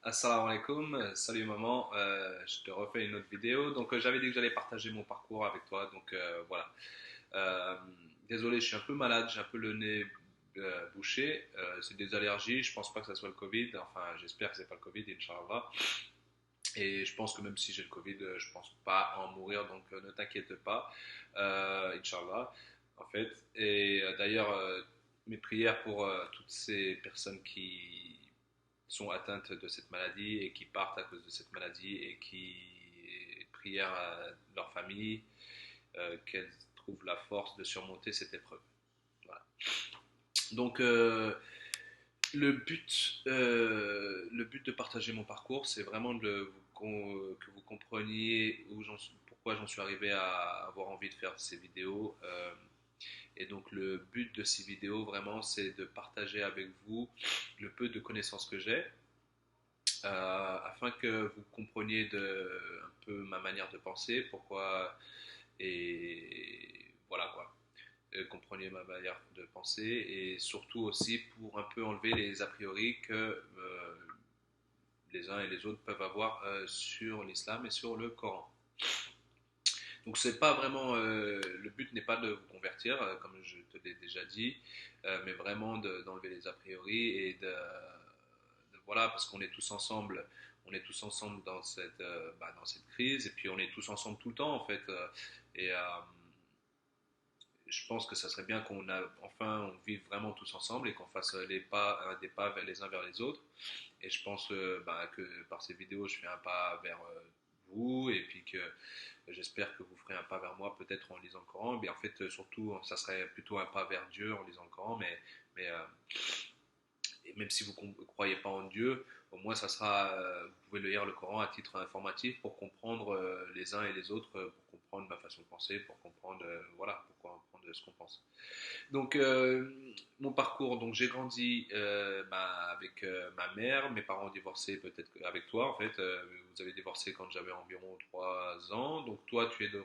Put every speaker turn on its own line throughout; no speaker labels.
Assalamu alaikum, salut maman. Je te refais une autre vidéo. J'avais dit que j'allais partager mon parcours avec toi, voilà. Euh, Désolé, je suis un peu malade, j'ai un peu le nez bouché. C'est des allergies, je pense pas que ça soit le Covid. Enfin, j'espère que c'est pas le Covid, Inch'Allah. Et je pense que même si j'ai le Covid, je pense pas en mourir, ne t'inquiète pas, Inch'Allah. En fait, d'ailleurs, mes prières pour toutes ces personnes qui sont atteintes de cette maladie et qui partent à cause de cette maladie et qui prièrent à leur famille qu'elles trouvent la force de surmonter cette épreuve. Voilà. Donc le but de partager mon parcours, c'est vraiment que vous compreniez pourquoi j'en suis arrivé à avoir envie de faire ces vidéos. Et donc le but de ces vidéos, vraiment, c'est de partager avec vous le peu de connaissances que j'ai afin que vous compreniez un peu ma manière de penser, pourquoi et voilà quoi. Compreniez ma manière de penser et surtout aussi pour un peu enlever les a priori que les uns et les autres peuvent avoir sur l'islam et sur le Coran. Donc c'est pas vraiment le but n'est pas de vous convertir comme je te l'ai déjà dit, mais vraiment d'enlever les a priori et voilà parce qu'on est tous ensemble, dans dans cette crise et puis on est tous ensemble tout le temps en fait et je pense que ça serait bien enfin on vive vraiment tous ensemble et qu'on fasse des pas les uns vers les autres. Et je pense que par ces vidéos, je fais un pas vers vous et puis que j'espère que vous ferez un pas vers moi peut-être en lisant le Coran. Mais en fait, surtout, ça serait plutôt un pas vers Dieu en lisant le Coran. Mais et même si vous ne croyez pas en Dieu, au moins vous pouvez lire le Coran à titre informatif pour comprendre les uns et les autres, pour comprendre ma façon de penser, pour comprendre voilà, pour comprendre ce qu'on pense. Donc, mon parcours, donc j'ai grandi avec ma mère, mes parents ont divorcé peut-être avec toi en fait. Vous avez divorcé quand j'avais environ 3 ans. Donc toi, tu es de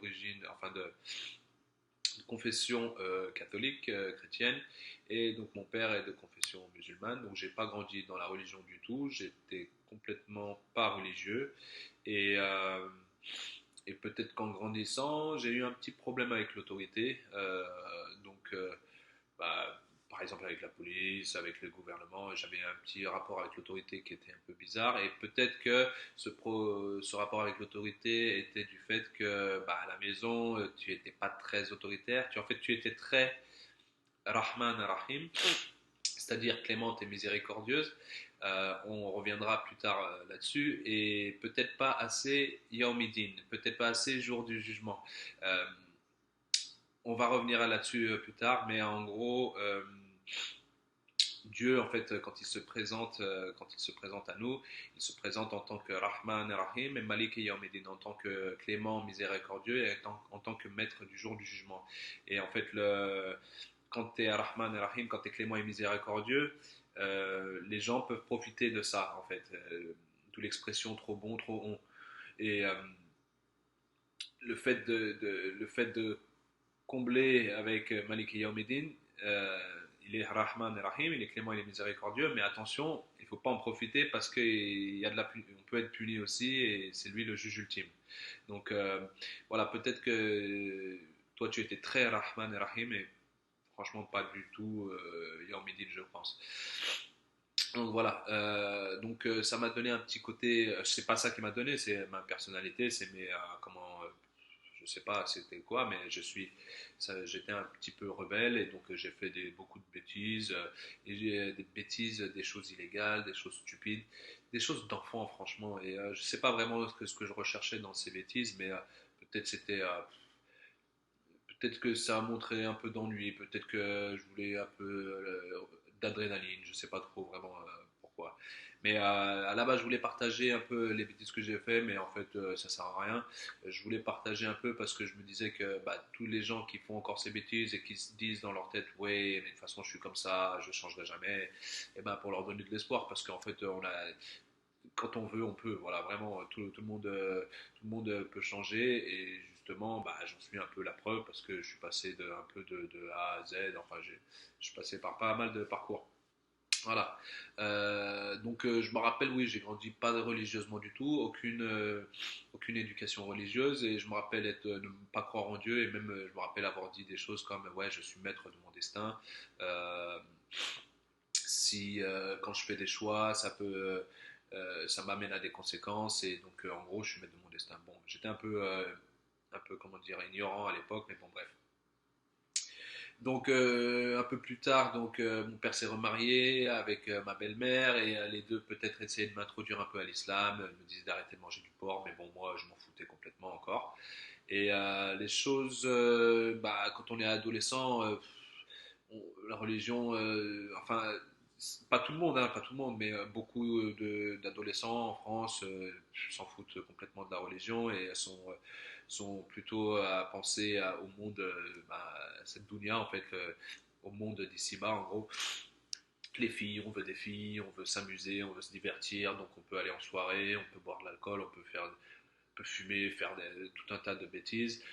confession catholique, chrétienne, et donc mon père est de confession musulmane. Donc j'ai pas grandi dans la religion du tout. J'étais complètement pas religieux et et peut-être qu'en grandissant, j'ai eu un petit problème avec l'autorité. Bah, par exemple avec la police, avec le gouvernement, j'avais un petit rapport avec l'autorité qui était un peu bizarre et peut-être que ce rapport avec l'autorité était du fait que à la maison, tu n'étais pas très autoritaire, tu étais très Rahman Rahim, c'est-à-dire clémente et miséricordieuse. On reviendra plus tard là-dessus et peut-être pas assez Yawmidin, peut-être pas assez jour du jugement. Euh, on va revenir là-dessus plus tard, mais en gros, Dieu, en fait, quand il se présente à nous, il se présente en tant que Rahman et Rahim et Malik et Yawmiddin, en tant que clément, miséricordieux et en tant que maître du jour du jugement. Et en fait, quand tu es Rahman et Rahim, quand tu es clément et miséricordieux, les gens peuvent profiter de ça, en fait. D'où l'expression trop bon, trop on. Et le fait de combler avec Malik Yawmiddin. Il est Rahman et Rahim, il est clément, il est miséricordieux, mais attention, il ne faut pas en profiter parce on peut être puni aussi et c'est lui le juge ultime. Donc voilà, peut-être que toi tu étais très Rahman et Rahim et franchement pas du tout Yawmiddin, je pense. Donc voilà, ça m'a donné un petit côté, c'est pas ça qui m'a donné, c'est ma personnalité, c'est je sais pas c'était quoi, mais j'étais un petit peu rebelle et donc j'ai fait beaucoup de bêtises, des bêtises, des choses illégales, des choses stupides, des choses d'enfant franchement, et je sais pas vraiment ce que je recherchais dans ces bêtises, mais peut-être c'était peut-être que ça a montré un peu d'ennui, peut-être que je voulais un peu d'adrénaline, je sais pas trop vraiment pourquoi. Mais à la base, je voulais partager un peu les bêtises que j'ai fait, mais en fait, ça sert à rien. Je voulais partager un peu parce que je me disais que tous les gens qui font encore ces bêtises et qui se disent dans leur tête, ouais, mais de toute façon, je suis comme ça, je changerai jamais, et pour leur donner de l'espoir, parce qu'en fait, quand on veut, on peut. Voilà, vraiment, tout le monde peut changer. Et justement, j'en suis un peu la preuve parce que je suis passé un peu de A à Z. Enfin, je suis passé par pas mal de parcours. Voilà. Donc je me rappelle, oui, j'ai grandi pas religieusement du tout, aucune éducation religieuse, et je me rappelle ne pas croire en Dieu, et même je me rappelle avoir dit des choses comme ouais, je suis maître de mon destin. Euh, si quand je fais des choix, ça m'amène à des conséquences, et donc en gros, je suis maître de mon destin. Bon, j'étais un peu comment dire, ignorant à l'époque, mais bon, bref. Donc un peu plus tard, mon père s'est remarié avec ma belle-mère, et les deux peut-être essayaient de m'introduire un peu à l'islam. Ils me disaient d'arrêter de manger du porc, mais bon, moi je m'en foutais complètement encore. Et les choses, quand on est adolescent, la religion, enfin, pas tout le monde, hein, pas tout le monde, mais beaucoup d'adolescents en France s'en foutent complètement de la religion, et sont plutôt à penser au monde, cette dunya en fait, au monde d'ici-bas en gros. Les filles, on veut des filles, on veut s'amuser, on veut se divertir, donc on peut aller en soirée, on peut boire de l'alcool, on peut fumer, faire tout un tas de bêtises.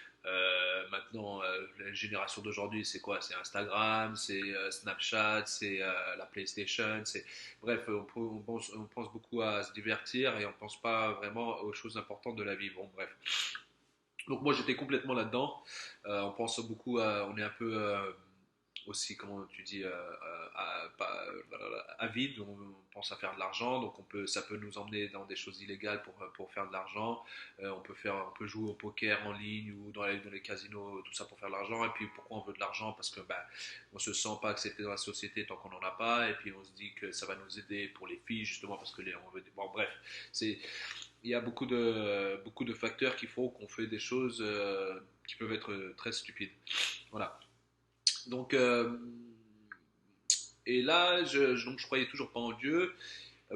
Maintenant, la génération d'aujourd'hui, c'est quoi? C'est Instagram, c'est Snapchat, c'est la PlayStation. Bref, on pense beaucoup à se divertir, et on pense pas vraiment aux choses importantes de la vie. Bon, bref. Donc moi, j'étais complètement là-dedans. On pense beaucoup on est un peu aussi, comment tu dis, avide. On pense à faire de l'argent, donc ça peut nous emmener dans des choses illégales pour faire de l'argent. On peut jouer au poker en ligne ou dans les casinos, tout ça pour faire de l'argent. Et puis pourquoi on veut de l'argent? Parce que on se sent pas accepté dans la société tant qu'on n'en a pas. Et puis on se dit que ça va nous aider pour les filles, justement parce que on veut bon, bref, c'est il y a beaucoup de facteurs qui font qu'on fait des choses qui peuvent être très stupides. Voilà. Donc, et là, donc je croyais toujours pas en Dieu.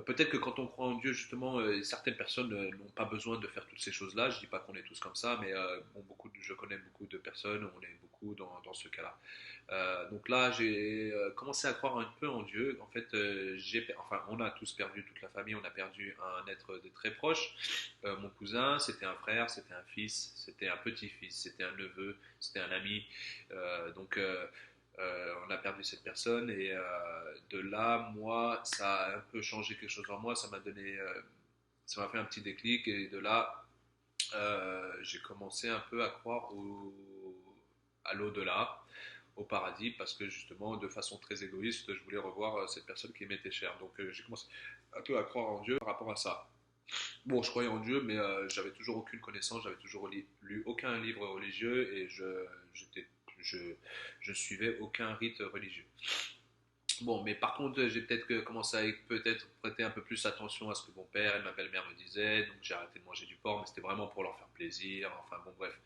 Peut-être que quand on croit en Dieu, justement, certaines personnes n'ont pas besoin de faire toutes ces choses-là. Je dis pas qu'on est tous comme ça, mais bon, je connais beaucoup de personnes, on est beaucoup dans ce cas-là. Donc là, j'ai commencé à croire un peu en Dieu. En fait, enfin, on a tous perdu, toute la famille, on a perdu un être de très proche. Mon cousin, c'était un frère, c'était un fils, c'était un petit-fils, c'était un neveu, c'était un ami. Donc, on a perdu cette personne, et de là, moi, ça a un peu changé quelque chose en moi. Ça m'a fait un petit déclic, et de là, j'ai commencé un peu à croire à l'au-delà, au paradis, parce que justement, de façon très égoïste, je voulais revoir cette personne qui m'était chère. Donc j'ai commencé un peu à croire en Dieu par rapport à ça. Bon, je croyais en Dieu, mais j'avais toujours aucune connaissance, j'avais toujours lu aucun livre religieux, et j'étais, je, je suivais aucun rite religieux. Bon, mais par contre, j'ai peut-être commencé à peut-être prêter un peu plus attention à ce que mon père et ma belle-mère me disaient, donc j'ai arrêté de manger du porc, mais c'était vraiment pour leur faire plaisir. Enfin bon, bref,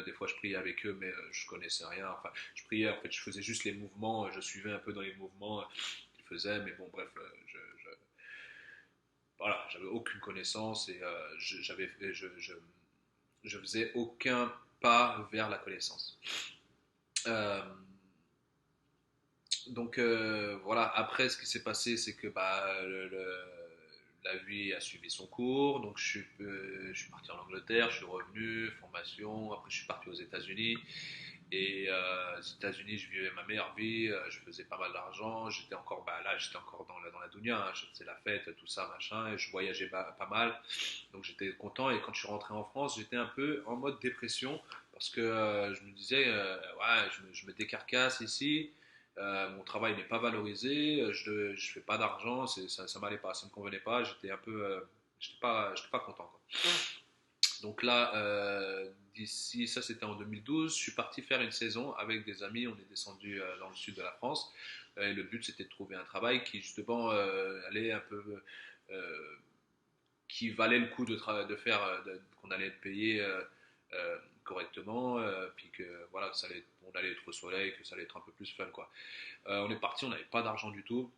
des fois je priais avec eux, mais je connaissais rien. Enfin, je priais, en fait, je faisais juste les mouvements, je suivais un peu dans les mouvements qu'ils faisaient, mais bon, bref, voilà, j'avais aucune connaissance, et je faisais aucun pas vers la connaissance. Euh, donc voilà, après ce qui s'est passé, c'est que la vie a suivi son cours, donc je suis parti en Angleterre, je suis revenu, formation, après je suis parti aux États-Unis, et aux États-Unis je vivais ma meilleure vie, je faisais pas mal d'argent, j'étais encore, là j'étais encore dans la dunya, hein, je faisais la fête, tout ça, machin, et je voyageais pas mal, donc j'étais content, et quand je suis rentré en France, j'étais un peu en mode dépression, parce que je me disais, ouais, je me décarcasse ici, mon travail n'est pas valorisé, je fais pas d'argent, ça m'allait pas, ça me convenait pas, j'étais un peu, j'étais pas content, quoi. Donc là, d'ici, ça c'était en 2012, je suis parti faire une saison avec des amis, on est descendu dans le sud de la France, et le but c'était de trouver un travail qui justement allait un peu, euh, qui valait le coup de faire, qu'on allait être payé correctement, puis que voilà, on allait être au soleil, que ça allait être un peu plus fun, quoi. On est parti, on n'avait pas d'argent du tout.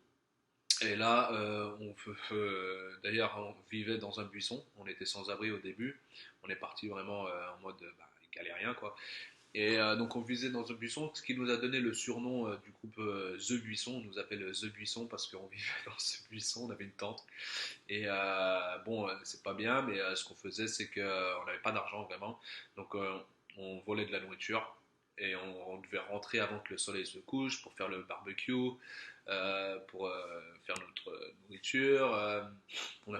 Et là, d'ailleurs, on vivait dans un buisson. On était sans abri au début. On est parti vraiment en mode galérien, quoi. Et donc, on vivait dans un buisson, ce qui nous a donné le surnom du groupe The Buisson. On nous appelle The Buisson parce qu'on vivait dans ce buisson. On avait une tente. Et bon, c'est pas bien, mais ce qu'on faisait, c'est qu'on n'avait pas d'argent vraiment. Donc, on volait de la nourriture. et on devait rentrer avant que le soleil se couche pour faire le barbecue, pour faire notre nourriture. On a